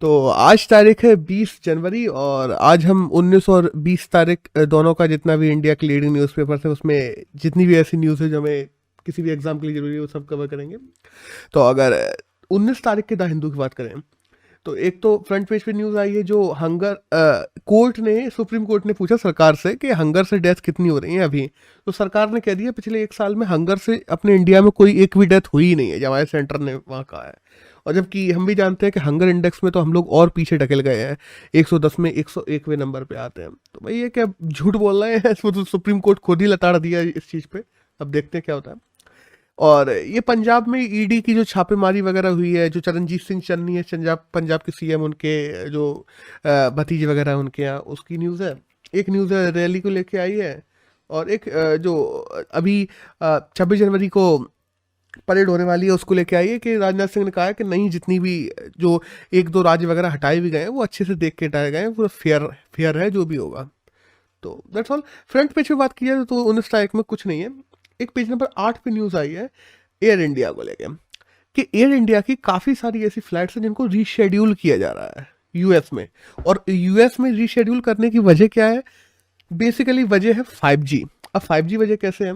तो आज तारीख है 20 जनवरी और आज हम 19 और 20 तारीख दोनों का जितना भी इंडिया के लीडिंग न्यूज़पेपर है उसमें जितनी भी ऐसी न्यूज़ है जो हमें किसी भी एग्जाम के लिए जरूरी है वो सब कवर करेंगे। तो अगर 19 तारीख के द हिंदू की बात करें तो एक तो फ्रंट पेज पे न्यूज़ आई है जो कोर्ट ने सुप्रीम कोर्ट ने पूछा सरकार से कि हंगर से डेथ कितनी हो रही है अभी। तो सरकार ने कह दिया पिछले एक साल में हंगर से अपने इंडिया में कोई एक भी डेथ हुई ही नहीं है, जब हमारे सेंटर ने वहाँ कहा है। और जबकि हम भी जानते हैं कि हंगर इंडेक्स में तो हम लोग और पीछे ढकेल गए हैं, 110 में 101वें नंबर पे आते हैं। तो भाई ये क्या झूठ बोल रहे हैं इसको तो सुप्रीम कोर्ट खुद ही लताड़ दिया इस चीज़ पे। अब देखते हैं क्या होता है। और ये पंजाब में ईडी की जो छापेमारी वगैरह हुई है, जो चरणजीत सिंह चन्नी है पंजाब पंजाब के सीएम, उनके जो भतीजे वगैरह हैं उनके यहाँ, उसकी न्यूज़ है। एक न्यूज़ है रैली को लेके आई है। और एक जो अभी 26 जनवरी को परेड होने वाली है उसको लेके आई है कि राजनाथ सिंह ने कहा है कि नहीं, जितनी भी जो एक दो राज्य वगैरह हटाए भी गए हैं वो अच्छे से देख के हटाए गए हैं, पूरा फेयर फेयर है जो भी होगा। तो दैट्स ऑल। फ्रंट पेज पे बात की जाए तो 19 तारीख में कुछ नहीं है। एक पेज नंबर 8 पे न्यूज़ आई है एयर इंडिया को लेके कि एयर इंडिया की काफ़ी सारी ऐसी फ्लाइट्स हैं जिनको रीशेड्यूल किया जा रहा है यूएस में। और यूएस में रीशेड्यूल करने की वजह क्या है? बेसिकली वजह है 5G। अब 5G वजह कैसे है?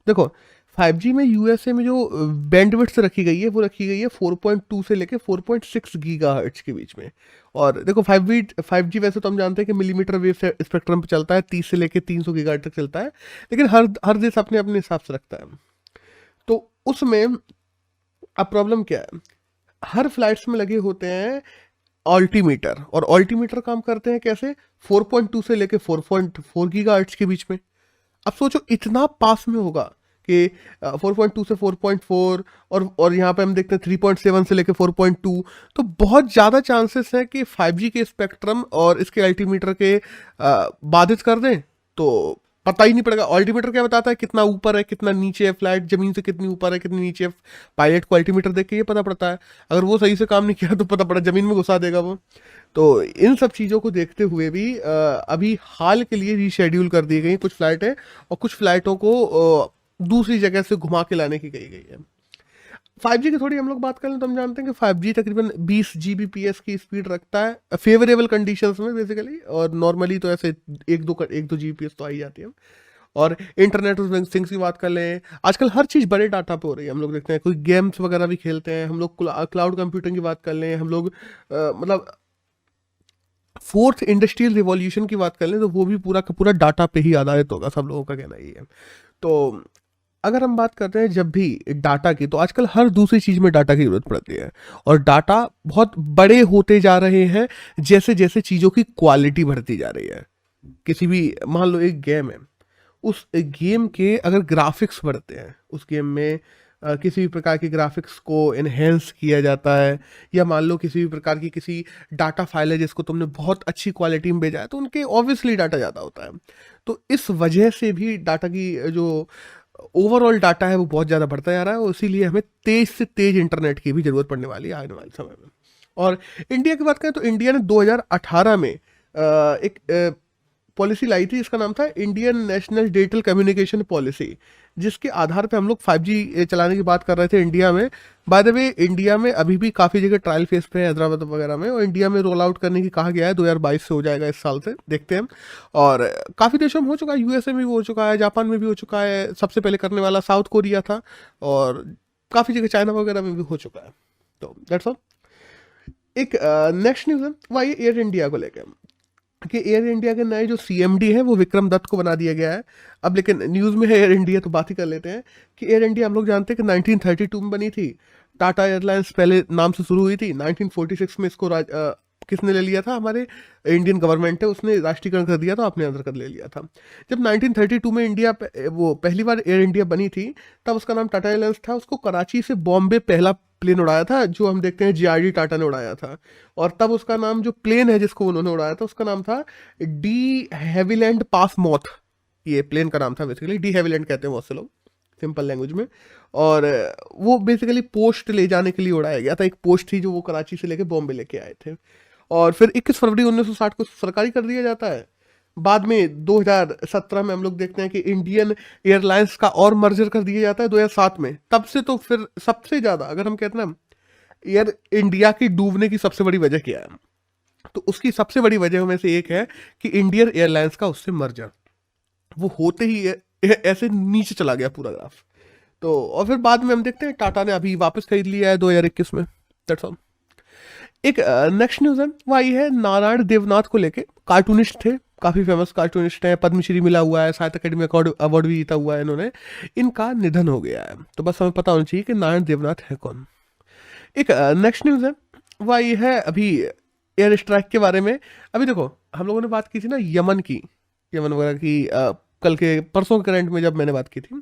देखो, 5G में यूएसए में जो बैंडविड्थ रखी गई है वो रखी गई है 4.2 से लेके 4.6 गीगाहर्ट्ज के बीच में। और देखो 5G वैसे तो हम जानते हैं कि मिलीमीटर वेव स्पेक्ट्रम पे चलता है, 30 से लेके 300 गीगाहर्ट्ज तक चलता है, लेकिन हर देश अपने अपने हिसाब से रखता है। तो उसमें अब प्रॉब्लम क्या है? हर फ्लाइट्स में लगे होते हैं ऑल्टीमीटर, और ऑल्टीमीटर काम करते हैं कैसे? 4.2 से लेके 4.4 गीगाहर्ट्ज के बीच में। अब सोचो इतना पास में होगा कि 4.2 से 4.4, और यहाँ पे हम देखते हैं 3.7 से लेके 4.2। तो बहुत ज़्यादा चांसेस है कि 5G के स्पेक्ट्रम और इसके अल्टीमीटर के बाधित कर दें। तो पता ही नहीं पड़ेगा। अल्टीमीटर क्या बताता है? कितना ऊपर है कितना नीचे है फ्लाइट, जमीन से कितनी ऊपर है कितनी नीचे है। पायलट को अल्टीमीटर देख के ये पता पड़ता है। अगर वो सही से काम नहीं किया तो पता पड़ा जमीन में घुसा देगा वो। तो इन सब चीज़ों को देखते हुए भी अभी हाल के लिए रीशेड्यूल कर दी गई कुछ फ्लाइटें, और कुछ फ्लाइटों को दूसरी जगह से घुमा के लाने की गई है। 5G की थोड़ी हम लोग बात करें तो हम जानते हैं कि 5G तकरीबन 20 Gbps की स्पीड रखता है फेवरेबल कंडीशंस में बेसिकली, और नॉर्मली तो ऐसे एक दो Gbps तो आ ही जाती है। और इंटरनेट ऑफ थिंग्स की बात कर लें, आजकल हर चीज़ बड़े डाटा पे हो रही है। हम लोग देखते हैं कोई गेम्स वगैरह भी खेलते हैं हम लोग, क्लाउड कंप्यूटिंग की बात कर लें हम लोग, मतलब फोर्थ इंडस्ट्रियल रिवॉल्यूशन की बात कर लें तो वो भी पूरा का पूरा डाटा पे ही आधारित होगा, सब लोगों का कहना ही है। तो अगर हम बात करते हैं जब भी डाटा की, तो आजकल हर दूसरी चीज़ में डाटा की ज़रूरत पड़ती है, और डाटा बहुत बड़े होते जा रहे हैं जैसे जैसे चीज़ों की क्वालिटी बढ़ती जा रही है। किसी भी, मान लो एक गेम है, उस गेम के अगर ग्राफिक्स बढ़ते हैं, उस गेम में किसी भी प्रकार के ग्राफिक्स को इन्हेंस किया जाता है, या मान लो किसी भी प्रकार की किसी डाटा फाइल है जिसको तुमने बहुत अच्छी क्वालिटी में भेजा है, तो उनके ऑब्वियसली डाटा ज़्यादा होता है। तो इस वजह से भी डाटा की जो ओवरऑल डाटा है वो बहुत ज़्यादा बढ़ता जा रहा है, और इसीलिए हमें तेज़ से तेज़ इंटरनेट की भी ज़रूरत पड़ने वाली है आने वाले समय में। और इंडिया की बात करें तो इंडिया ने 2018 में एक पॉलिसी लाई थी, इसका नाम था Indian national digital communication policy, जिसके आधार पे हम लोग 5G चलाने की बात कर रहे थे इंडिया में। बाय द वे, इंडिया में अभी भी काफ़ी जगह ट्रायल फेस पे है, हैदराबाद वगैरह में, और इंडिया में रोल आउट करने की कहा गया है 2022 से हो जाएगा, इस साल से देखते हैं। और काफ़ी देशों में हो चुका है, यूएसए में भी हो चुका है, जापान में भी हो चुका है, सबसे पहले करने वाला साउथ कोरिया था, और काफ़ी जगह चाइना वगैरह में भी हो चुका है। तो दैट्स ऑल। एक नेक्स्ट न्यूज़ है वही एयर इंडिया को लेकर कि एयर इंडिया के नए जो सीएमडी है वो विक्रम दत्त को बना दिया गया है। अब लेकिन न्यूज़ में है एयर इंडिया तो बात ही कर लेते हैं कि एयर इंडिया हम लोग जानते हैं कि 1932 में बनी थी। टाटा एयरलाइंस पहले नाम से शुरू हुई थी। 1946 में इसको किसने ले लिया था? हमारे इंडियन गवर्नमेंट है, उसने राष्ट्रीयकरण कर दिया था, अपने अंदर कर ले लिया था। जब 1932 में इंडिया वो पहली बार एयर इंडिया बनी थी, तब उसका नाम टाटा एयरलाइंस था। उसको कराची से बॉम्बे पहला प्लेन उड़ाया था, जो हम देखते हैं जीआरडी टाटा ने उड़ाया था। और तब उसका नाम, जो प्लेन है जिसको उन्होंने उड़ाया था, उसका नाम था डी हैविलैंड पास मॉथ। ये प्लेन का नाम था बेसिकली, डी हैविलैंड कहते हैं बहुत से लोग सिंपल लैंग्वेज में। और वो बेसिकली पोस्ट ले जाने के लिए उड़ाया गया था। एक पोस्ट थी जो वो कराची से लेके बॉम्बे लेके आए थे। और फिर 21 फरवरी 1960 को सरकारी कर दिया जाता है। बाद में 2017 में हम लोग देखते हैं कि इंडियन एयरलाइंस का और मर्जर कर दिया जाता है 2007 में। तब से तो फिर सबसे ज़्यादा, अगर हम कहते हैं ना, एयर इंडिया की डूबने की सबसे बड़ी वजह क्या है? तो उसकी सबसे बड़ी वजह में से एक है कि इंडियन एयरलाइंस का उससे मर्जर, वो होते ही ऐसे नीचे चला गया पूरा ग्राफ। तो और फिर बाद में हम देखते हैं टाटा ने अभी वापस खरीद लिया है 2021 में। That's all. एक नेक्स्ट न्यूज है वो आई है नारायण देवनाथ को लेके। कार्टूनिस्ट थे, काफी फेमस कार्टूनिस्ट हैं, पद्मश्री मिला हुआ है, साहित्य अकेडमी अवार्ड भी जीता हुआ है इन्होंने। इनका निधन हो गया है, तो बस हमें पता होना चाहिए कि नारायण देवनाथ है कौन। एक नेक्स्ट न्यूज है वो आई है अभी एयर स्ट्राइक के बारे में। अभी देखो, हम लोगों ने बात की थी ना यमन की, यमन वगैरह की, कल के परसों के करंट में जब मैंने बात की थी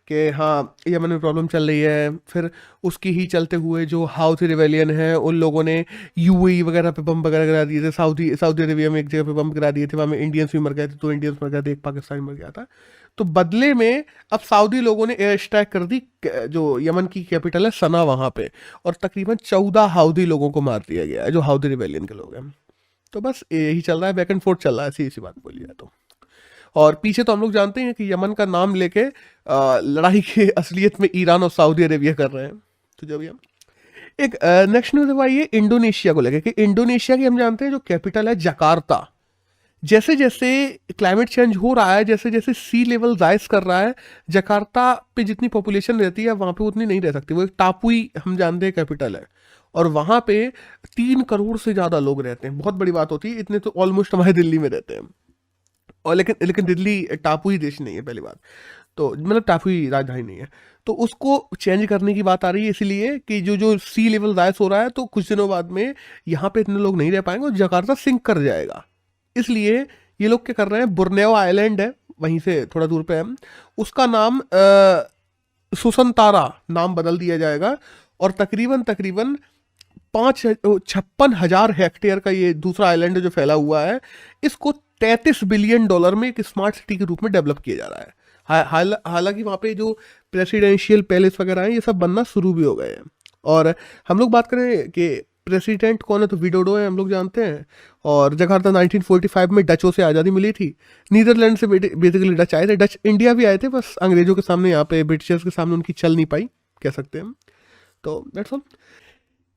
कि हाँ यमन में प्रॉब्लम चल रही है। फिर उसकी ही चलते हुए जो हाउथी रिवेलियन है उन लोगों ने यूएई वगैरह पे बम वगैरह गिरा दिए थे। सऊदी अरेबिया में एक जगह पे बम गिरा दिए थे, वहाँ में इंडियंस भी मर गए थे, 2 इंडियंस मर गए थे, एक पाकिस्तानी मर गया था। तो बदले में अब सऊदी लोगों ने एयर स्ट्राइक कर दी जो यमन की कैपिटल है सना वहाँ पे, और तकरीबन 14 हाउदी लोगों को मार दिया गया है जो हाउदी रिवेलियन के लोग हैं। तो बस यही चल रहा है, बैक एंड फोर्थ चल रहा है, ऐसी बात बोली जाए तो। और पीछे तो हम लोग जानते हैं कि यमन का नाम लेके लड़ाई की असलियत में ईरान और सऊदी अरेबिया कर रहे हैं। तो जब हम एक नेक्स्ट न्यूज है ये इंडोनेशिया को लेके, कि इंडोनेशिया की हम जानते हैं जो कैपिटल है जकार्ता। जैसे जैसे क्लाइमेट चेंज हो रहा है, जैसे जैसे सी लेवल राइज कर रहा है, जकार्ता पे जितनी पॉपुलेशन रहती है वहाँ पे उतनी नहीं रह सकती। वो एक टापुई हम जानते हैं कैपिटल है, और वहाँ पे 3 करोड़ से ज़्यादा लोग रहते हैं। बहुत बड़ी बात होती है, इतने तो ऑलमोस्ट हमारे दिल्ली में रहते हैं। और लेकिन दिल्ली टापुई देश नहीं है पहली बात तो, मतलब टापुई राजधानी नहीं है। तो उसको चेंज करने की बात आ रही है, इसलिए कि जो जो सी लेवल राइज हो रहा है, तो कुछ दिनों बाद में यहाँ पे इतने लोग नहीं रह पाएंगे और जकार्ता सिंक कर जाएगा। इसलिए ये लोग क्या कर रहे हैं, बोर्नियो आइलैंड है वहीं से थोड़ा दूर पे है, उसका नाम सुसंतारा नाम बदल दिया जाएगा। और तकरीबन 56,000 हेक्टेयर का ये दूसरा आइलैंड जो फैला हुआ है, इसको $33 बिलियन में एक स्मार्ट सिटी के रूप में डेवलप किया जा रहा है। हालांकि वहाँ पे जो प्रेसिडेंशियल पैलेस वगैरह हैं ये सब बनना शुरू भी हो गए हैं। और हम लोग बात करें कि प्रेसिडेंट कौन है, तो विडोडो है, हम लोग जानते हैं। और जकार्ता 1945 में डचों से आज़ादी मिली थी। नीदरलैंड से बेसिकली डच आए थे, डच इंडिया भी आए थे, बस अंग्रेजों के सामने, यहाँ पे ब्रिटिशर्स के सामने उनकी चल नहीं पाई, कह सकते हैं हम। तो दैट्स ऑल।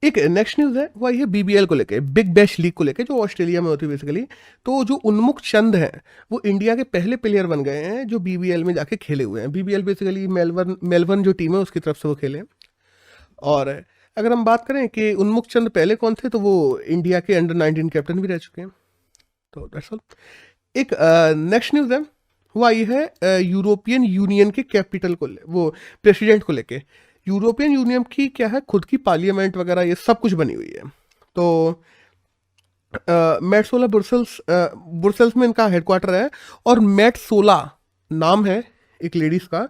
एक नेक्स्ट न्यूज़ है वो ये बीबीएल को लेके, बिग बैश लीग को लेके, जो ऑस्ट्रेलिया में होती है बेसिकली। तो जो उन्मुख चंद हैं वो इंडिया के पहले प्लेयर बन गए हैं जो बीबीएल में जाके खेले हुए हैं। बीबीएल बेसिकली मेलबर्न जो टीम है उसकी तरफ से वो खेले हैं। और अगर हम बात करें कि उन्मुख चंद पहले कौन थे, तो वो इंडिया के अंडर-19 कैप्टन भी रह चुके हैं। तो दैट्स ऑल। एक नेक्स्ट न्यूज़ है वो आई है यूरोपियन यूनियन के कैपिटल को वो प्रेसिडेंट को लेके। यूरोपियन यूनियन की क्या है, खुद की पार्लियामेंट वगैरह ये सब कुछ बनी हुई है। तो मेटसोला ब्रुसेल्स में इनका हेडक्वार्टर है, और मेटसोला नाम है एक लेडीज का,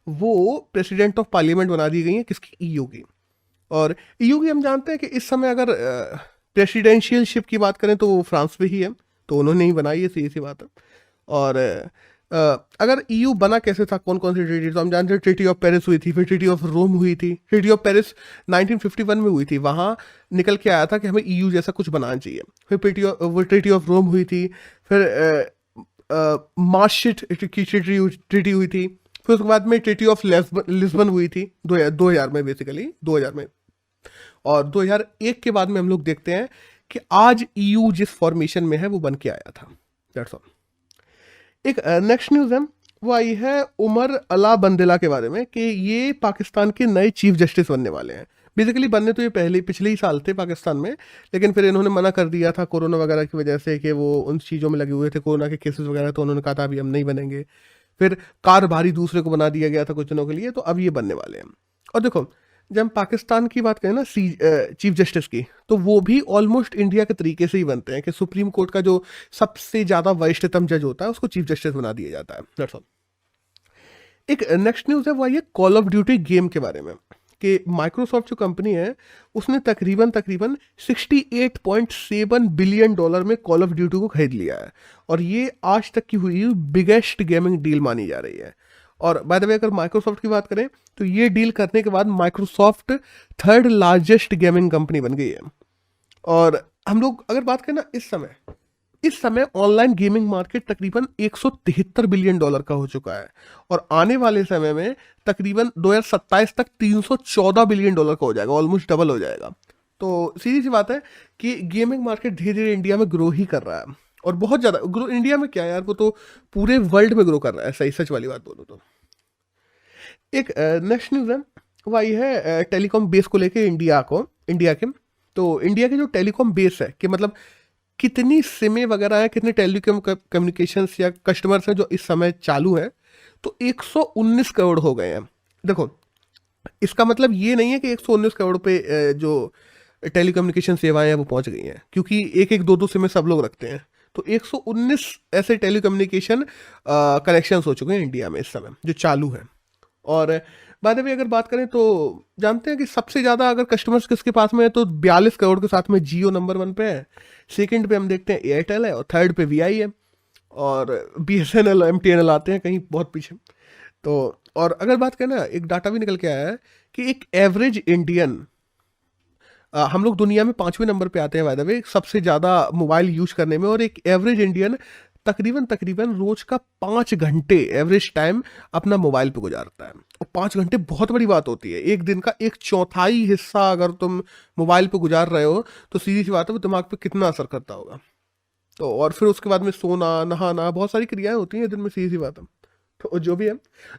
वो प्रेसिडेंट ऑफ पार्लियामेंट बना दी गई है किसकी, ईयू की। और ईयू की हम जानते हैं कि इस समय अगर प्रेसिडेंशियलशिप की बात करें तो वो फ्रांस पे ही है, तो उन्होंने ही बनाई है, सीधी सी बात है। और अगर ईयू बना कैसे था, कौन कौन सी ट्रीटी, तो हम जानते हैं ट्रीटी ऑफ पेरिस हुई थी, फिर ट्रीटी ऑफ रोम हुई थी। ट्रीटी ऑफ पेरिस 1951 में हुई थी, वहाँ निकल के आया था कि हमें ईयू जैसा कुछ बनाना चाहिए। फिर ट्रीटी ऑफ रोम हुई थी, फिर मार्शेट की ट्रीटी हुई थी, फिर उसके बाद में ट्रीटी ऑफ लिस्बन हुई थी 2000 में, बेसिकली 2000 में। और 2001 के बाद में हम लोग देखते हैं कि आज ईयू जिस फॉर्मेशन में है वो बन के आया था। That's all. एक नेक्स्ट न्यूज़ है वो आई है उमर अला बंदेला के बारे में, कि ये पाकिस्तान के नए चीफ जस्टिस बनने वाले हैं। बेसिकली बनने तो ये पिछले ही साल थे पाकिस्तान में, लेकिन फिर इन्होंने मना कर दिया था कोरोना वगैरह की वजह से, कि वो उन चीज़ों में लगे हुए थे, कोरोना के केसेस वगैरह, तो उन्होंने कहा था अभी हम नहीं बनेंगे। फिर कारभारी दूसरे को बना दिया गया था कुछ दिनों के लिए, तो अब ये बनने वाले हैं। और देखो, जब हम पाकिस्तान की बात करें ना चीफ जस्टिस की, तो वो भी ऑलमोस्ट इंडिया के तरीके से ही बनते हैं कि सुप्रीम कोर्ट का जो सबसे ज़्यादा वरिष्ठतम जज होता है उसको चीफ जस्टिस बना दिया जाता है। That's all. एक नेक्स्ट न्यूज़ है वो ये कॉल ऑफ ड्यूटी गेम के बारे में, कि माइक्रोसॉफ्ट जो कंपनी है उसने तकरीबन 68.7 बिलियन डॉलर में कॉल ऑफ ड्यूटी को खरीद लिया है, और ये आज तक की हुई बिगेस्ट गेमिंग डील मानी जा रही है। और बाय द वे अगर माइक्रोसॉफ्ट की बात करें तो ये डील करने के बाद Microsoft 3rd largest gaming company बन गई है। और हम लोग अगर बात करें ना, इस समय ऑनलाइन गेमिंग मार्केट तकरीबन 173 बिलियन डॉलर का हो चुका है, और आने वाले समय में तकरीबन 2027 तक 314 बिलियन डॉलर का हो जाएगा, ऑलमोस्ट डबल हो जाएगा। तो सीधी सी बात है कि गेमिंग मार्केट धीरे धीरे इंडिया में ग्रो ही कर रहा है, और बहुत ज़्यादा ग्रो। इंडिया में क्या है यार, वो तो पूरे वर्ल्ड में ग्रो कर रहा है, सही सच वाली बात बोलो तो। एक नेक्स्ट न्यूज़ है, वो आई है टेलीकॉम बेस को लेके इंडिया के। तो इंडिया के जो टेलीकॉम बेस है, कि मतलब कितनी सिमें वगैरह हैं, कितने टेलीकॉम कम्युनिकेशंस या कस्टमर्स हैं जो इस समय चालू हैं, तो 119 करोड़ हो गए हैं। देखो, इसका मतलब ये नहीं है कि 119 करोड़ पे जो टेलीकम्युनिकेशन सेवाएं हैं वो पहुंच गई हैं, क्योंकि एक एक दो दो सिमें सब लोग रखते हैं। तो 119 ऐसे टेलीकम्युनिकेशन कनेक्शंस हो चुके हैं इंडिया में इस समय जो चालू हैं। और बाद में अगर बात करें तो जानते हैं कि सबसे ज़्यादा अगर कस्टमर्स किसके पास में है, तो 42 करोड़ के साथ में जियो नंबर 1 पे है, सेकंड पे हम देखते हैं एयरटेल है, और थर्ड पे वीआई है, और BSNL MTNL आते हैं कहीं बहुत पीछे। तो और अगर बात करें ना, एक डाटा भी निकल के आया है कि एक एवरेज इंडियन, हम लोग दुनिया में 5वें नंबर पे आते हैं बाय द वे सबसे ज़्यादा मोबाइल यूज करने में, और एक एवरेज इंडियन तकरीबन रोज का 5 घंटे एवरेज टाइम अपना मोबाइल पे गुजारता है। और 5 घंटे बहुत बड़ी बात होती है। एक दिन का 1/4 हिस्सा अगर तुम मोबाइल पे गुजार रहे हो, तो सीधी सी बात है वो दिमाग पे कितना असर करता होगा। तो और फिर उसके बाद में सोना, नहाना, बहुत सारी क्रियाएं होती हैं दिन में, सीधी सी बात है। तो जो भी है,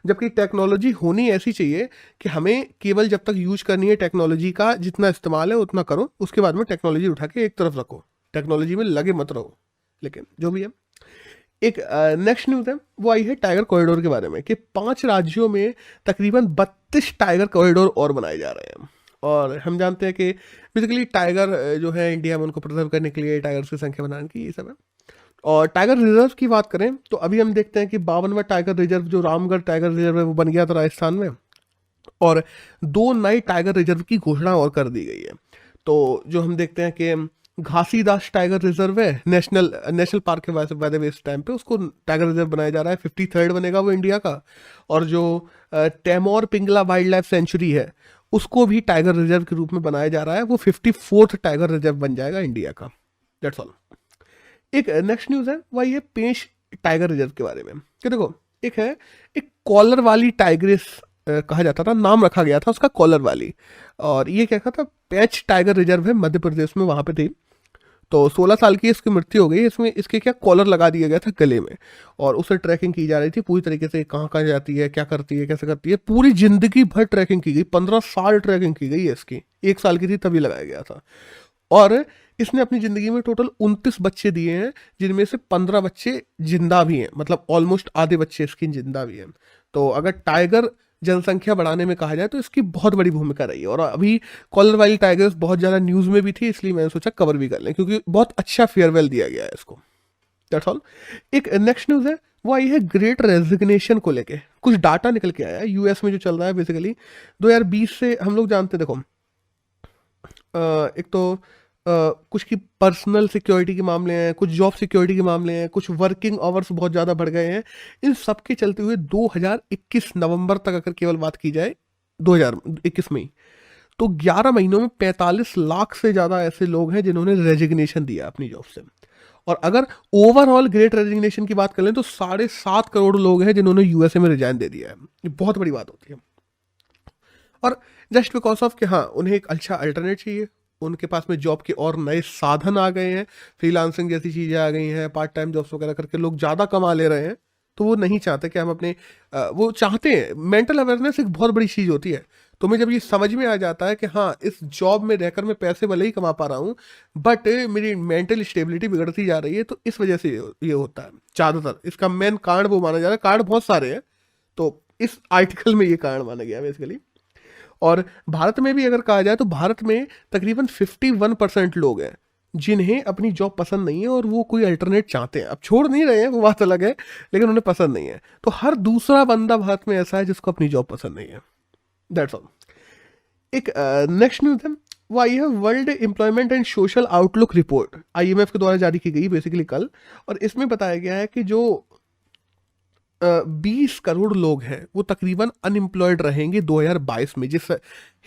जबकि टेक्नोलॉजी होनी ऐसी चाहिए कि हमें केवल जब तक यूज करनी है टेक्नोलॉजी का जितना इस्तेमाल है उतना करो, उसके बाद में टेक्नोलॉजी उठा के एक तरफ रखो, टेक्नोलॉजी में लगे मत रहो। लेकिन जो भी है, एक नेक्स्ट न्यूज़ है, वो आई है टाइगर कॉरिडोर के बारे में, कि 5 राज्यों में तकरीबन 32 टाइगर कॉरिडोर और बनाए जा रहे हैं। और हम जानते हैं कि बेसिकली टाइगर जो है इंडिया में, उनको प्रिजर्व करने के लिए टाइगर्स की संख्या बनाने की ये सब है। और टाइगर रिजर्व की बात करें तो अभी हम देखते हैं कि 52वां टाइगर रिजर्व जो रामगढ़ टाइगर रिजर्व है वो बन गया था राजस्थान में, और 2 नए टाइगर रिजर्व की घोषणा और कर दी गई है। तो जो हम देखते हैं कि घासीदास टाइगर रिजर्व है, नेशनल पार्क के वैसे बाय द वे इस टाइम पे उसको टाइगर रिजर्व बनाया जा रहा है, 53rd बनेगा वो इंडिया का। और जो Timor Pingala wild life sanctuary है उसको भी टाइगर रिजर्व के रूप में बनाया जा रहा है, वो 54th टाइगर रिजर्व बन जाएगा इंडिया का। That's all. एक नेक्स्ट न्यूज़ है, वही है पेंच टाइगर रिजर्व के बारे में, कि देखो एक है, एक कॉलर वाली टाइग्रेस कहा जाता था, नाम रखा गया था उसका कॉलर वाली। और ये क्या था, पेंच टाइगर रिजर्व है मध्य प्रदेश में, वहाँ पे थी। तो 16 साल की इसकी मृत्यु हो गई। इसमें इसके क्या कॉलर लगा दिया गया था गले में, और उसे ट्रैकिंग की जा रही थी पूरी तरीके से, कहाँ कहाँ जाती है, क्या करती है, कैसे करती है, पूरी जिंदगी भर ट्रैकिंग की गई। 15 साल ट्रैकिंग की गई है इसकी, 1 साल की थी तभी लगाया गया था। और इसने अपनी ज़िंदगी में टोटल 29 बच्चे दिए हैं, जिनमें से 15 बच्चे जिंदा भी हैं, मतलब ऑलमोस्ट आधे बच्चे इसकी जिंदा भी हैं। तो अगर टाइगर जनसंख्या बढ़ाने में कहा जाए तो इसकी बहुत बड़ी भूमिका रही है। और अभी कॉलर वाली टाइगर्स बहुत ज़्यादा न्यूज़ में भी थी, इसलिए मैंने सोचा कवर भी कर लें, क्योंकि बहुत अच्छा फेयरवेल दिया गया है इसको। That's all. एक नेक्स्ट न्यूज़ है, वो आई है ग्रेट रेजिग्नेशन को लेके। कुछ डाटा निकल के आया है यूएस में जो चल रहा है बेसिकली 2020 से। हम लोग जानते हैं, देखो एक तो कुछ की पर्सनल सिक्योरिटी के मामले हैं, कुछ जॉब सिक्योरिटी के मामले हैं, कुछ वर्किंग आवर्स बहुत ज़्यादा बढ़ गए हैं। इन सब के चलते हुए 2021 नवंबर तक अगर केवल बात की जाए 2021 में ही, तो 11 महीनों में 45 लाख से ज़्यादा ऐसे लोग हैं जिन्होंने रेजिग्नेशन दिया अपनी जॉब से। और अगर ओवरऑल ग्रेट रेजिग्नेशन की बात कर लें तो 7.5 करोड़ लोग हैं जिन्होंने यूएसए में रिजाइन दे दिया है। ये बहुत बड़ी बात होती है। और जस्ट बिकॉज ऑफ कि हाँ उन्हें एक अच्छा अल्टरनेट चाहिए, उनके पास में जॉब के और नए साधन आ गए हैं, फ्रीलांसिंग जैसी चीज़ें आ गई हैं, पार्ट टाइम जॉब्स वगैरह करके लोग ज़्यादा कमा ले रहे हैं। तो वो नहीं चाहते कि हम अपने वो चाहते हैं, मेंटल अवेयरनेस एक बहुत बड़ी चीज़ होती है। तो मैं जब ये समझ में आ जाता है कि हाँ इस जॉब में रहकर मैं पैसे भले ही कमा पा रहा हूँ बट मेरी मेंटल स्टेबिलिटी बिगड़ती जा रही है, तो इस वजह से ये होता है ज़्यादातर। इसका मेन कारण वो माना जा रहा है, कारण बहुत सारे हैं, तो इस आर्टिकल में ये कारण माना गया बेसिकली। और भारत में भी अगर कहा जाए तो भारत में तकरीबन 51% लोग हैं जिन्हें अपनी जॉब पसंद नहीं है और वो कोई अल्टरनेट चाहते हैं। अब छोड़ नहीं रहे हैं वो बात अलग है, लेकिन उन्हें पसंद नहीं है। तो हर दूसरा बंदा भारत में ऐसा है जिसको अपनी जॉब पसंद नहीं है। That's all. एक नेक्स्ट न्यूज़ है, वो आई है world employment and social outlook report, IMF के द्वारा जारी की गई बेसिकली कल। और इसमें बताया गया है कि जो 20 करोड़ लोग हैं वो तकरीबन अनएम्प्लॉयड रहेंगे 2022 में। जिस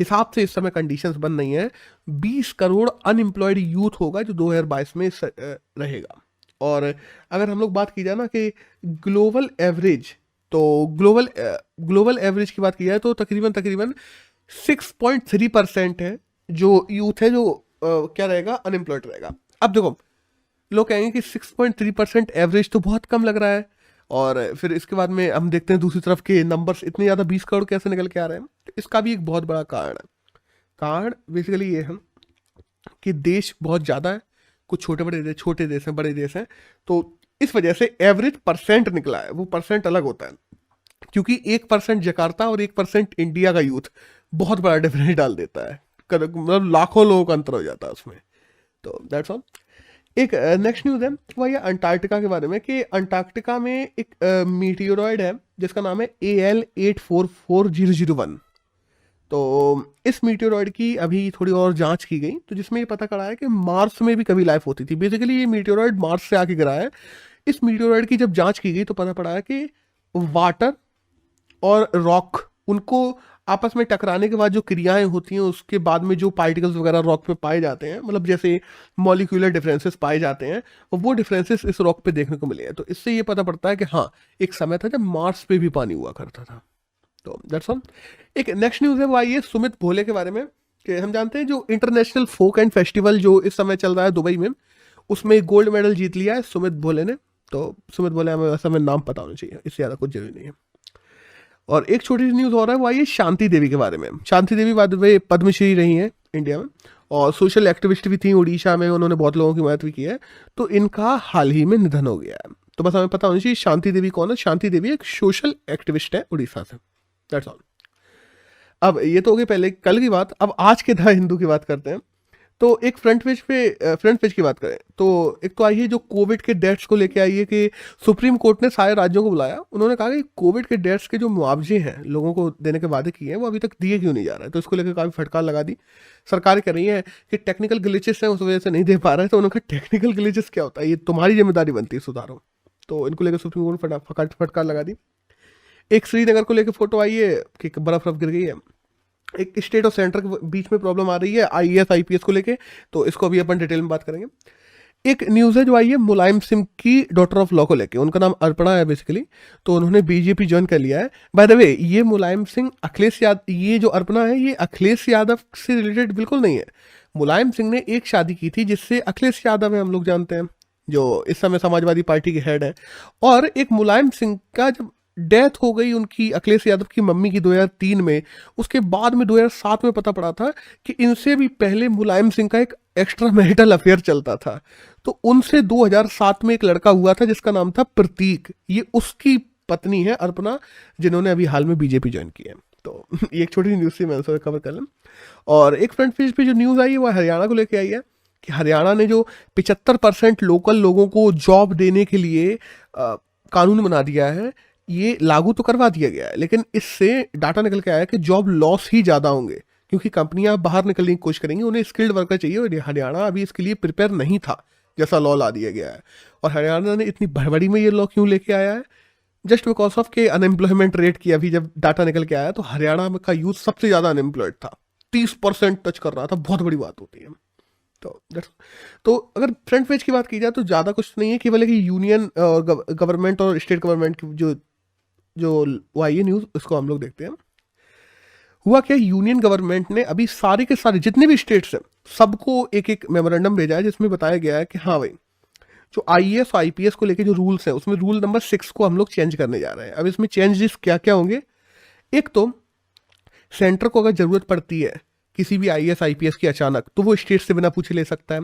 हिसाब से इस समय कंडीशंस बन रही हैं, 20 करोड़ अनएम्प्लॉयड यूथ होगा जो 2022 में रहेगा। और अगर हम लोग बात की जाए ना कि ग्लोबल एवरेज, तो ग्लोबल एवरेज की बात की जाए तो तकरीबन 6.3% है जो यूथ है जो क्या रहेगा, अनएम्प्लॉयड रहेगा। अब देखो, लोग कहेंगे कि 6.3% एवरेज तो बहुत कम लग रहा है, और फिर इसके बाद में हम देखते हैं दूसरी तरफ के नंबर्स इतने ज़्यादा 20 करोड़ कैसे निकल के आ रहे हैं। तो इसका भी एक बहुत बड़ा कारण है। कारण बेसिकली ये है कि देश बहुत ज़्यादा है, कुछ छोटे देश हैं, बड़े देश हैं, तो इस वजह से एवरेज परसेंट निकला है। वो परसेंट अलग होता है, क्योंकि 1% जकार्ता और 1% इंडिया का यूथ बहुत बड़ा डिफरेंस डाल देता है, मतलब लाखों लोगों का अंतर हो जाता है उसमें। तो दैट्स ऑल। एक नेक्स्ट न्यूज़ है वह ये अंटार्कटिका के बारे में, कि अंटार्कटिका में एक मीटियोरॉइड है जिसका नाम है AL844001। तो इस मीटियोरॉइड की अभी थोड़ी और जांच की गई, तो जिसमें ये पता चला है कि मार्स में भी कभी लाइफ होती थी। बेसिकली ये मीटियोरॉइड मार्स से आके गिरा है। इस मीटियोरॉइड की जब जांच की गई तो पता पड़ा है कि वाटर और रॉक, उनको आपस में टकराने के बाद जो क्रियाएं होती हैं, उसके बाद में जो पार्टिकल्स वगैरह रॉक पे पाए जाते हैं, मतलब जैसे मॉलिक्यूलर डिफरेंसेस पाए जाते हैं, वो डिफरेंसेस इस रॉक पे देखने को मिले हैं। तो इससे ये पता पड़ता है कि हाँ, एक समय था जब मार्स पे भी पानी हुआ करता था। तो दैट्स ऑल। एक नेक्स्ट न्यूज़ है वो आई है सुमित भोले के बारे में, कि हम जानते हैं जो इंटरनेशनल फोक एंड फेस्टिवल जो इस समय चल रहा है दुबई में, उसमें गोल्ड मेडल जीत लिया है सुमित भोले ने। तो सुमित भोले हमें वैसा नाम पता होना चाहिए, इससे ज़्यादा कुछ जरूरी नहीं है। और एक छोटी सी न्यूज़ हो रहा है वो आई है शांति देवी के बारे में। शांति देवी बाद में पद्मश्री रही हैं इंडिया में, और सोशल एक्टिविस्ट भी थी उड़ीसा में, उन्होंने बहुत लोगों की मदद भी की है। तो इनका हाल ही में निधन हो गया है। तो बस हमें पता होना चाहिए शांति देवी कौन है। शांति देवी एक सोशल एक्टिविस्ट है उड़ीसा से। That's all. अब ये तो हो गई पहले कल की बात। अब आज के द हिंदू की बात करते हैं। तो एक फ्रंट पेज की बात करें तो एक तो आई है जो कोविड के डेथ्स को लेके आई है, कि सुप्रीम कोर्ट ने सारे राज्यों को बुलाया। उन्होंने कहा कि कोविड के डेथ्स के जो मुआवजे हैं लोगों को देने के वादे किए हैं, वो अभी तक दिए क्यों नहीं जा रहे हैं। तो इसको लेकर काफ़ी फटकार लगा दी। सरकार कह रही है कि टेक्निकल ग्लिचेस हैं, उस वजह से नहीं दे पा रहे हैं। तो उन्होंने कहा टेक्निकल ग्लिचेस क्या होता है, ये तुम्हारी जिम्मेदारी बनती है, सुधारो। तो इनको लेकर सुप्रीम कोर्ट ने फटकार लगा दी। एक श्रीनगर को लेकर फोटो आई है कि बर्फ गिर गई है। एक स्टेट और सेंटर के बीच में प्रॉब्लम आ रही है आईएएस आईपीएस को लेके, तो इसको अभी अपन डिटेल में बात करेंगे। एक न्यूज़ है जो आई है मुलायम सिंह की डॉटर ऑफ लॉ को लेके, उनका नाम अर्पणा है बेसिकली। तो उन्होंने बीजेपी ज्वाइन कर लिया है। बाय द वे, ये मुलायम सिंह अखिलेश यादव, ये जो अर्पणा है ये अखिलेश यादव से रिलेटेड बिल्कुल नहीं है। मुलायम सिंह ने एक शादी की थी जिससे अखिलेश यादव है, हम लोग जानते हैं, जो इस समय समाजवादी पार्टी के हेड है। और एक मुलायम सिंह का जब डेथ हो गई उनकी, अखिलेश यादव की मम्मी की 2003 में, उसके बाद में 2007 में पता पड़ा था कि इनसे भी पहले मुलायम सिंह का एक एक्स्ट्रा मैरिटल अफेयर चलता था। तो उनसे 2007 में एक लड़का हुआ था जिसका नाम था प्रतीक। ये उसकी पत्नी है अर्पणा, जिन्होंने अभी हाल में बीजेपी ज्वाइन की है। तो ये एक छोटी न्यूज़ थी, मैं उसको कवर कर लें। और एक फ्रंट पेज पे जो न्यूज़ आई है वो हरियाणा को लेके आई है, कि हरियाणा ने जो 75% लोकल लोगों को जॉब देने के लिए कानून बना दिया है, ये लागू तो करवा दिया गया है, लेकिन इससे डाटा निकल के आया कि जॉब लॉस ही ज़्यादा होंगे, क्योंकि कंपनियां बाहर निकलने की कोशिश करेंगी, उन्हें स्किल्ड वर्कर चाहिए। और हरियाणा अभी इसके लिए प्रिपेयर नहीं था, जैसा लॉ ला दिया गया है। और हरियाणा ने इतनी भड़बड़ी में ये लॉ क्यों लेके आया है, जस्ट बिकॉज ऑफ के अनएम्प्लॉयमेंट रेट की अभी जब डाटा निकल के आया तो हरियाणा का यूथ सबसे ज़्यादा अनएम्प्लॉयड था, 30% टच कर रहा था। बहुत बड़ी बात होती है। तो अगर फ्रंट पेज की बात की जाए तो ज़्यादा कुछ नहीं है, केवल कि यूनियन गवर्नमेंट और स्टेट गवर्नमेंट की जो वो आई है न्यूज़, उसको हम लोग देखते हैं। हुआ क्या, यूनियन गवर्नमेंट ने अभी सारे के सारे जितने भी स्टेट्स हैं सबको एक एक मेमोरेंडम भेजा है, जिसमें बताया गया है कि हाँ भाई, जो आईएएस और आईपीएस को लेके जो रूल्स हैं, उसमें रूल नंबर 6 को हम लोग चेंज करने जा रहे हैं। अब इसमें चेंजेस क्या क्या होंगे। एक तो सेंटर को अगर जरूरत पड़ती है किसी भी आईएएस आईपीएस की अचानक, तो वो स्टेट से बिना पूछे ले सकता है।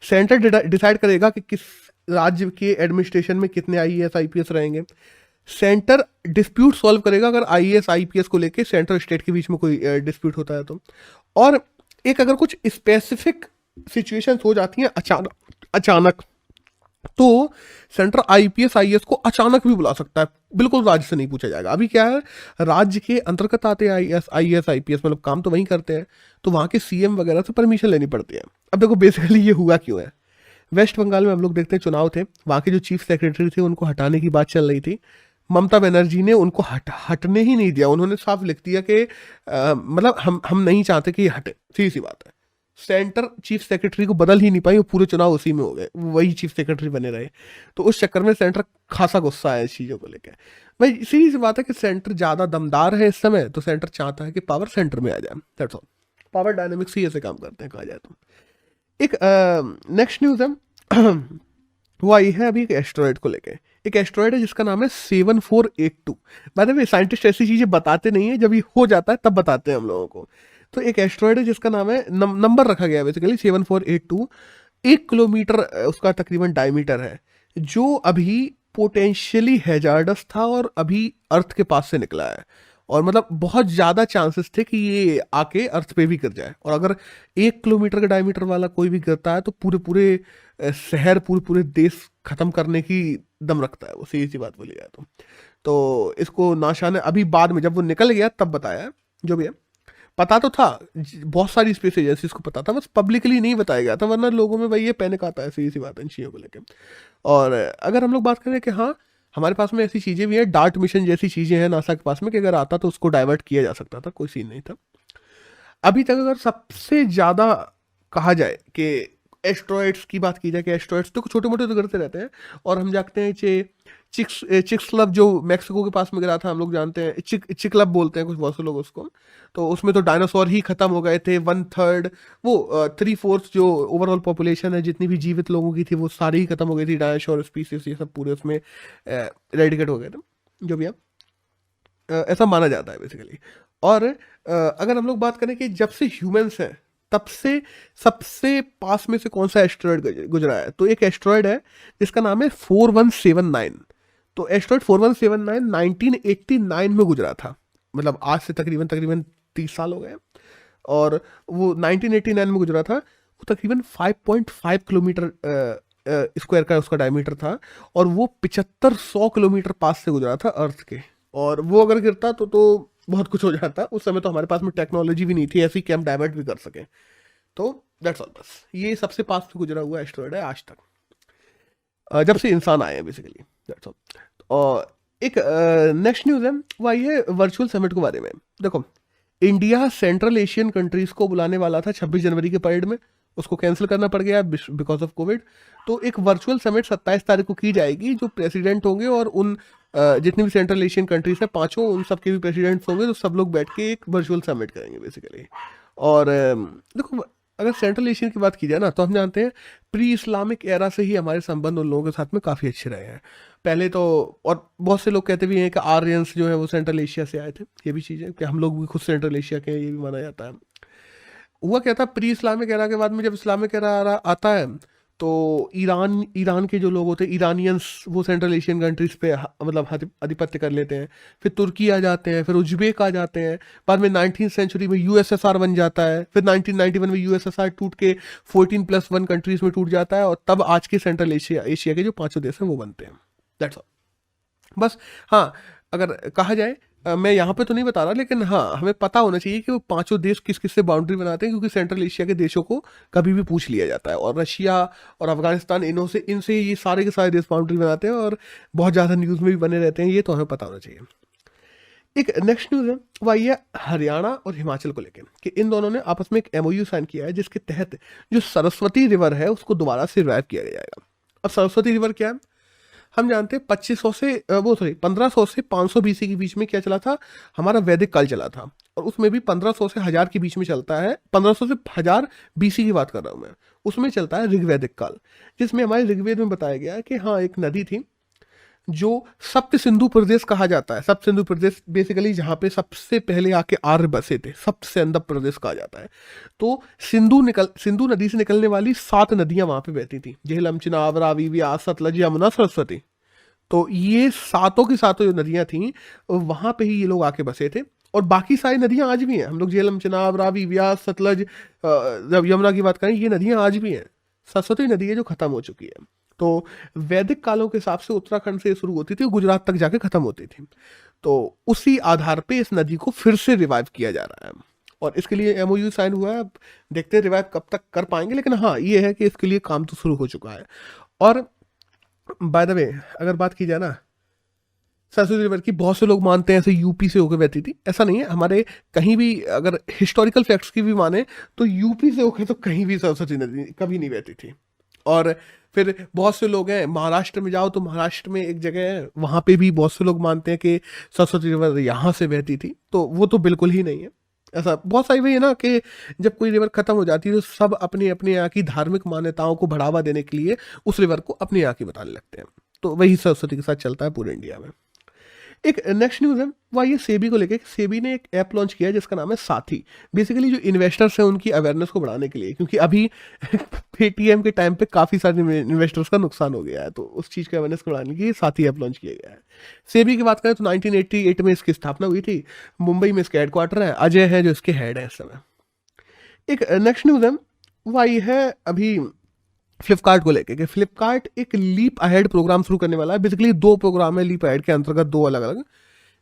सेंटर डिसाइड करेगा कि किस राज्य के एडमिनिस्ट्रेशन में कितने आईएएस आईपीएस रहेंगे। सेंटर डिस्प्यूट सॉल्व करेगा अगर आईएएस आईपीएस को लेके सेंटर स्टेट के बीच में कोई डिस्प्यूट होता है तो। और एक अगर कुछ स्पेसिफिक सिचुएशंस हो जाती हैं अचानक, तो सेंटर आईपीएस आईएएस को अचानक भी बुला सकता है, बिल्कुल राज्य से नहीं पूछा जाएगा। अभी क्या है, राज्य के अंतर्गत आते हैं आईएएस आईपीएस, मतलब काम तो वहीं करते हैं, तो वहाँ के सीएम वगैरह से परमिशन लेनी पड़ती है। अब देखो बेसिकली ये हुआ क्यों है। वेस्ट बंगाल में हम लोग देखते हैं चुनाव थे, वहाँ के जो चीफ सेक्रेटरी थे उनको हटाने की बात चल रही थी। ममता बनर्जी ने उनको हटने ही नहीं दिया। उन्होंने साफ लिख दिया कि मतलब हम नहीं चाहते कि ये हटे, सीधी सी बात है। सेंटर चीफ सेक्रेटरी को बदल ही नहीं पाई, वो पूरे चुनाव उसी में हो गए, वही चीफ सेक्रेटरी बने रहे। तो उस चक्कर में सेंटर खासा गुस्सा है इस चीज़ों को लेकर। भाई सीधी सी बात है कि सेंटर ज़्यादा दमदार है इस समय, तो सेंटर चाहता है कि पावर सेंटर में आ जाए, दैट्स ऑल। पावर डायनेमिक्स ही ऐसे काम करते हैं कहा जाए तो। एक नेक्स्ट न्यूज़ है वो आई है अभी एक एस्ट्रॉयड को लेके। एक एस्ट्रॉयड है जिसका नाम है 7482। बाय द वे साइंटिस्ट ऐसी चीज़ें बताते नहीं है, जब ये हो जाता है तब बताते हैं हम लोगों को। तो एक एस्ट्रॉयड है जिसका नाम है, नंबर रखा गया है बेसिकली 7482। 1 किलोमीटर उसका तकरीबन डायमीटर है, जो अभी पोटेंशियली हैजार्डस था और अभी अर्थ के पास से निकला है। और मतलब बहुत ज़्यादा चांसेस थे कि ये आके अर्थ पे भी गिर जाए। और अगर 1 किलोमीटर का डायमीटर वाला कोई भी गिरता है तो पूरे पूरे शहर, पूरे पूरे देश खत्म करने की दम रखता है वो, सीधी सी बात बोली जाए तो इसको नासा ने अभी बाद में जब वो निकल गया तब बताया। जो भी है, पता तो था, बहुत सारी स्पेस एजेंसीज को पता था, बस पब्लिकली नहीं बताया गया था, वरना लोगों में भाई ये पैनिक आता है, सीधी सी बात है इन चीज़ों को लेकर। और अगर हम लोग बात करें कि हाँ हमारे पास में ऐसी चीज़ें भी हैं, डार्ट मिशन जैसी चीज़ें हैं नासा के पास में, कि अगर आता तो उसको डाइवर्ट किया जा सकता था, कोई सीन नहीं था अभी तक। अगर सबसे ज़्यादा कहा जाए कि एस्ट्रॉइड्स की बात की जाए, कि एस्ट्रॉइड्स तो छोटे मोटे तो गिरते रहते हैं, और हम जानते हैं चिक्सलब जो मैक्सिको के पास में गिरा था, हम लोग जानते हैं, चिकलब बोलते हैं कुछ बहुत से लोग उसको। तो उसमें तो डायनासोर ही खत्म हो गए थे, 1/3 वो 3/4 जो ओवरऑल पॉपुलेशन है जितनी भी जीवित लोगों की थी वो सारी ही खत्म हो गई थी, डायनासोर स्पीसीज ये सब पूरे उसमें रेडिकेट हो गए थे, जो भी है ऐसा माना जाता है बेसिकली। और अगर हम लोग बात करें कि जब से ह्यूमंस हैं तब से सबसे पास में से कौन सा एस्ट्रॉयड गुजरा है, तो एक एस्ट्रॉयड है जिसका नाम है 4179। तो एस्ट्रॉयड 4179 1989 में गुजरा था, मतलब आज से तकरीबन 30 साल हो गए। और वो 1989 में गुजरा था, वो तकरीबन 5.5 किलोमीटर स्क्वायर का उसका डायमीटर था, और वो 7500 किलोमीटर पास से गुजरा था अर्थ के। और वो अगर गिरता तो बहुत कुछ हो जाता। उस समय तो हमारे पास में टेक्नोलॉजी भी नहीं थी ऐसी कि हम डाइवर्ट भी कर सकें। तो दैट्स ऑल, बस ये सबसे पास से गुजरा हुआ एस्ट्रॉयड है आज तक, जब से इंसान आए हैं बेसिकली, दैट्स ऑल। और एक नेक्स्ट न्यूज़ है वो आई है वर्चुअल समिट के बारे में। देखो, इंडिया सेंट्रल एशियन कंट्रीज को बुलाने वाला था 26 जनवरी के परेड में, उसको कैंसिल करना पड़ गया बिकॉज ऑफ कोविड। तो एक वर्चुअल समिट 27 तारीख को की जाएगी, जो प्रेसिडेंट होंगे और उन जितनी भी सेंट्रल एशियन कंट्रीज है पांचों, उन सबके भी प्रेसिडेंट्स होंगे, तो सब लोग बैठ के एक वर्चुअल समिट करेंगे बेसिकली। और देखो, अगर सेंट्रल एशियन की बात की जाए ना, तो हम जानते हैं प्री इस्लामिक एरा से ही हमारे संबंध उन लोगों के साथ में काफ़ी अच्छे रहे हैं पहले तो। और बहुत से लोग कहते भी हैं कि आर्यंस जो है वो सेंट्रल एशिया से आए थे, ये भी चीज़ है कि हम लोग भी खुद सेंट्रल एशिया के हैं, ये भी माना जाता है। हुआ क्या था, प्री इस्लामिक एरा के बाद में जब इस्लामिक एरा आता है तो ईरान के जो लोग होते हैं, ईरानियंस, वो सेंट्रल एशियन कंट्रीज पे मतलब आधिपत्य कर लेते हैं। फिर तुर्की आ जाते हैं, फिर उज्बेक आ जाते हैं, बाद में 19वीं सेंचुरी में यूएसएसआर बन जाता है, फिर 1991 में यूएसएसआर टूट के 14+1 कंट्रीज में टूट जाता है, और तब आज के सेंट्रल एशिया के जो 5 देश हैं वो बनते हैं। दैट्स ऑल, बस। हाँ, अगर कहा जाए, मैं यहाँ पे तो नहीं बता रहा, लेकिन हाँ हमें पता होना चाहिए कि वो 5 देश किस किस से बाउंड्री बनाते हैं, क्योंकि सेंट्रल एशिया के देशों को कभी भी पूछ लिया जाता है, और रशिया और अफगानिस्तान इनसे ये सारे के सारे देश बाउंड्री बनाते हैं, और बहुत ज़्यादा न्यूज़ में भी बने रहते हैं, ये तो हमें पता होना चाहिए। एक नेक्स्ट न्यूज़ है वो आई है हरियाणा और हिमाचल को लेकर, कि इन दोनों ने आपस में एक MOU साइन किया है, जिसके तहत जो सरस्वती रिवर है उसको दोबारा से रिवाइव किया जाएगा। अब सरस्वती रिवर क्या है, हम जानते हैं 1500 से 500 BC के बीच में क्या चला था, हमारा वैदिक काल चला था, और उसमें भी 1500 से 1000 के बीच में चलता है, 1500 से 1000 BC की बात कर रहा हूँ मैं, उसमें चलता है ऋग्वैदिक काल, जिसमें हमारे ऋग्वेद में बताया गया है कि हाँ एक नदी थी जो सप्त सिंधु प्रदेश कहा जाता है। सप्त सिंधु प्रदेश बेसिकली जहाँ पे सबसे पहले आके आर्य बसे थे, सप्त सिंधु प्रदेश कहा जाता है। तो सिंधु नदी से निकलने वाली 7 नदियां वहां पे बहती थी, झेलम, चिनाब, रावी, व्यास, सतलज, यमुना, सरस्वती। तो ये सातों की सातों जो नदियां थी वहां पे ही ये लोग आके बसे थे, और बाकी सारी नदियां आज भी हैं। हम लोग झेलम, चिनाब, रावी, व्यास, सतलज, जब यमुना की बात करें, ये नदियां आज भी हैं। सरस्वती नदी है जो खत्म हो चुकी है। तो वैदिक कालों के हिसाब से उत्तराखंड से शुरू होती थी, गुजरात तक जाके खत्म होती थी। तो उसी आधार पे इस नदी को फिर से रिवाइव किया जा रहा है, और इसके लिए MOU साइन हुआ है। अब देखते हैं रिवाइव कब तक कर पाएंगे, लेकिन हाँ ये है कि इसके लिए काम तो शुरू हो चुका है। और बाय द वे, अगर बात की जाए ना, सरस्वती रिवर की बहुत से लोग मानते हैं ऐसे यूपी से होकर बहती थी, ऐसा नहीं है। हमारे कहीं भी अगर हिस्टोरिकल फैक्ट्स की भी माने तो यूपी से होकर तो कहीं भी सरस्वती नदी कभी नहीं बहती थी। और फिर बहुत से लोग हैं, महाराष्ट्र में जाओ तो महाराष्ट्र में एक जगह है, वहाँ पे भी बहुत से लोग मानते हैं कि सरस्वती रिवर यहाँ से बहती थी, तो वो तो बिल्कुल ही नहीं है। ऐसा बहुत सारी वही है ना कि जब कोई रिवर खत्म हो जाती है तो सब अपने अपने यहाँ की धार्मिक मान्यताओं को बढ़ावा देने के लिए उस रिवर को अपने यहाँ की बताने लगते हैं। तो वही सरस्वती के साथ चलता है पूरे इंडिया में। एक नेक्स्ट न्यूज़ है वह ये सेबी को लेके, सेबी ने एक ऐप लॉन्च किया है जिसका नाम है साथी। बेसिकली जो इन्वेस्टर्स हैं उनकी अवेयरनेस को बढ़ाने के लिए, क्योंकि अभी पेटीएम के टाइम पे काफ़ी सारे इन्वेस्टर्स का नुकसान हो गया है, तो उस चीज़ की अवेयरनेस को बढ़ाने के लिए साथी ऐप लॉन्च किया गया है। सेबी की बात करें तो 1988 में इसकी स्थापना हुई थी। मुंबई में इसका हेडक्वार्टर है, अजय है जो इसके हेड है इस समय। एक नेक्स्ट न्यूज़ है वह ये है अभी फ्लिपकार्ट को लेके कि फ्लिपकार्ट एक लीप अहेड प्रोग्राम शुरू करने वाला है। बेसिकली 2 प्रोग्राम है लीप अहेड के अंतर्गत, 2 अलग अलग,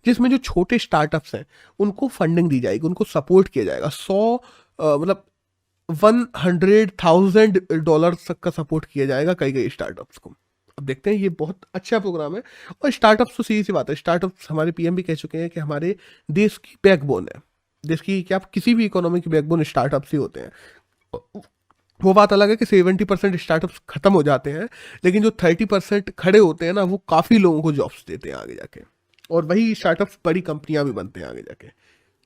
जिसमें जो छोटे स्टार्टअप्स हैं उनको फंडिंग दी जाएगी, उनको सपोर्ट किया जाएगा। 100 मतलब $100,000 तक का सपोर्ट किया जाएगा कई कई स्टार्टअप्स को। अब देखते हैं, ये बहुत अच्छा प्रोग्राम है। और स्टार्टअप्स तो सीधी सी बात है, स्टार्टअप्स हमारे पीएम भी कह चुके हैं कि हमारे देश की बैकबोन है। देश की क्या, किसी भी इकोनॉमी की बैकबोन स्टार्टअप्स ही होते हैं। वो बात अलग है कि 70% स्टार्टअप्स खत्म हो जाते हैं, लेकिन जो 30% खड़े होते हैं ना, वो काफ़ी लोगों को जॉब्स देते हैं आगे जाके, और वही स्टार्टअप्स बड़ी कंपनियां भी बनते हैं आगे जाके।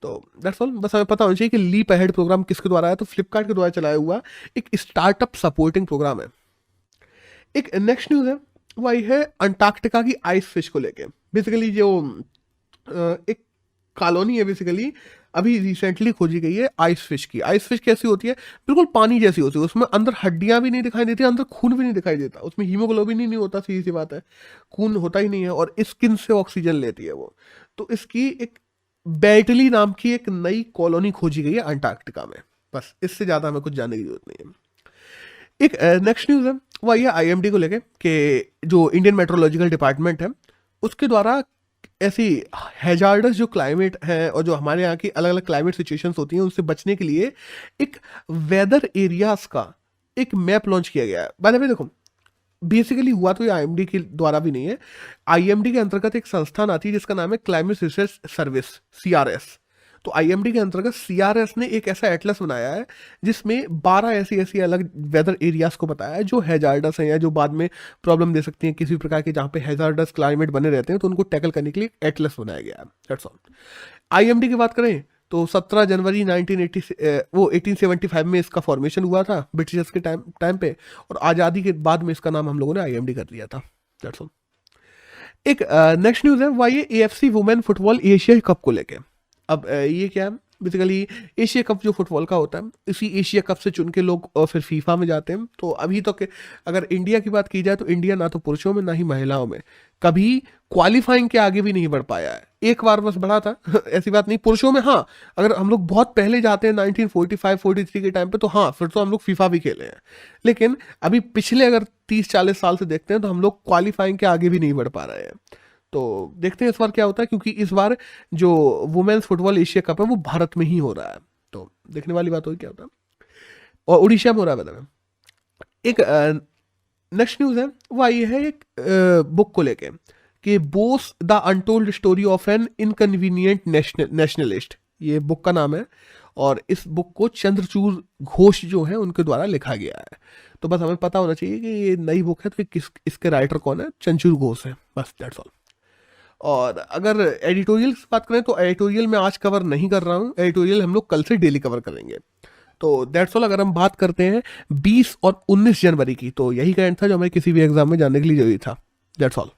तो दैट्स ऑल, बस हमें पता होना चाहिए कि लीप अहेड प्रोग्राम किसके द्वारा है, तो फ्लिपकार्ट के द्वारा चलाया हुआ एक स्टार्टअप सपोर्टिंग प्रोग्राम है। एक नेक्स्ट न्यूज़ है वही है अंटार्कटिका की आइस फिश को लेके। बेसिकली जो एक कॉलोनी है बेसिकली अभी रिसेंटली खोजी गई है आइस फिश की। आइस फिश कैसी होती है, बिल्कुल पानी जैसी होती है, उसमें अंदर हड्डियां भी नहीं दिखाई देती, अंदर खून भी नहीं दिखाई देता, उसमें हीमोग्लोबिन ही नहीं होता, सीधी सी बात है, खून होता ही नहीं है, और स्किन से ऑक्सीजन लेती है वो। तो इसकी एक बैटली नाम की एक नई कॉलोनी खोजी गई है अंटार्कटिका में। बस इससे ज़्यादा हमें कुछ जानने की जरूरत नहीं है। एक नेक्स्ट न्यूज़ है वह यह आईएमडी को लेके कि जो इंडियन मेट्रोलॉजिकल डिपार्टमेंट है उसके द्वारा ऐसी हैजार्डस जो क्लाइमेट है और जो हमारे यहाँ की अलग अलग क्लाइमेट सिचुएशंस होती हैं उनसे बचने के लिए एक वेदर एरियाज का एक मैप लॉन्च किया गया है। बाय द वे देखो, बेसिकली हुआ तो ये आईएमडी के द्वारा भी नहीं है। आईएमडी के अंतर्गत एक संस्थान आती है जिसका नाम है क्लाइमेट रिसर्च सर्विस, सीआरएस। तो आईएमडी के अंतर्गत सीआरएस ने एक ऐसा एटलस बनाया है जिसमें 12 ऐसी ऐसी अलग वेदर एरियाज को बताया है जो हैजार्डस हैं या जो बाद में प्रॉब्लम दे सकती हैं किसी प्रकार के, जहाँ पे हैजार्डस क्लाइमेट बने रहते हैं, तो उनको टैकल करने के लिए एटलस बनाया गया है। That's all. आईएमडी की बात करें तो 17 जनवरी 1875 में इसका फॉर्मेशन हुआ था ब्रिटिशर्स के टाइम पे, और आज़ादी के बाद में इसका नाम हम लोगों ने आईएमडी कर दिया था। That's all. एक नेक्स्ट न्यूज़ है वह ये AFC women football Asia cup को लेके। अब ये क्या है, बेसिकली एशिया कप जो फुटबॉल का होता है, इसी एशिया कप से चुन के लोग फिर फीफा में जाते हैं। तो अभी तो अगर इंडिया की बात की जाए तो इंडिया ना तो पुरुषों में ना ही महिलाओं में कभी क्वालिफाइंग के आगे भी नहीं बढ़ पाया है। एक बार बस बढ़ा था ऐसी बात नहीं। पुरुषों में हाँ, अगर हम लोग बहुत पहले जाते हैं 1945-43 के टाइम पे, तो हाँ फिर तो हम लोग फीफा भी खेले हैं, लेकिन अभी पिछले अगर 30-40 साल से देखते हैं तो हम लोग क्वालिफाइंग के आगे भी नहीं बढ़ पा रहे हैं। तो देखते हैं इस बार क्या होता है, क्योंकि इस बार जो वुमेन्स फुटबॉल एशिया कप है वो भारत में ही हो रहा है, तो देखने वाली बात होगी क्या होता है। और उड़ीसा में हो रहा है बताना। एक नेक्स्ट न्यूज़ है वो ये है एक बुक को लेके कि Bose the untold story of an inconvenient nationalist, ये बुक का नाम है, और इस बुक को चंद्रचूड़ घोष जो है उनके द्वारा लिखा गया है। तो बस हमें पता होना चाहिए कि ये नई बुक है, तो इसके राइटर कौन है, चंद्रचूड़ घोष है, बस दैट्स ऑल। और अगर एडिटोरियल की बात करें तो एडिटोरियल मैं आज कवर नहीं कर रहा हूँ, एडिटोरियल हम लोग कल से डेली कवर करेंगे। तो दैट्स ऑल। अगर हम बात करते हैं 20 और 19 जनवरी की, तो यही कहना था जो हमें किसी भी एग्जाम में जाने के लिए जरूरी था। That's all.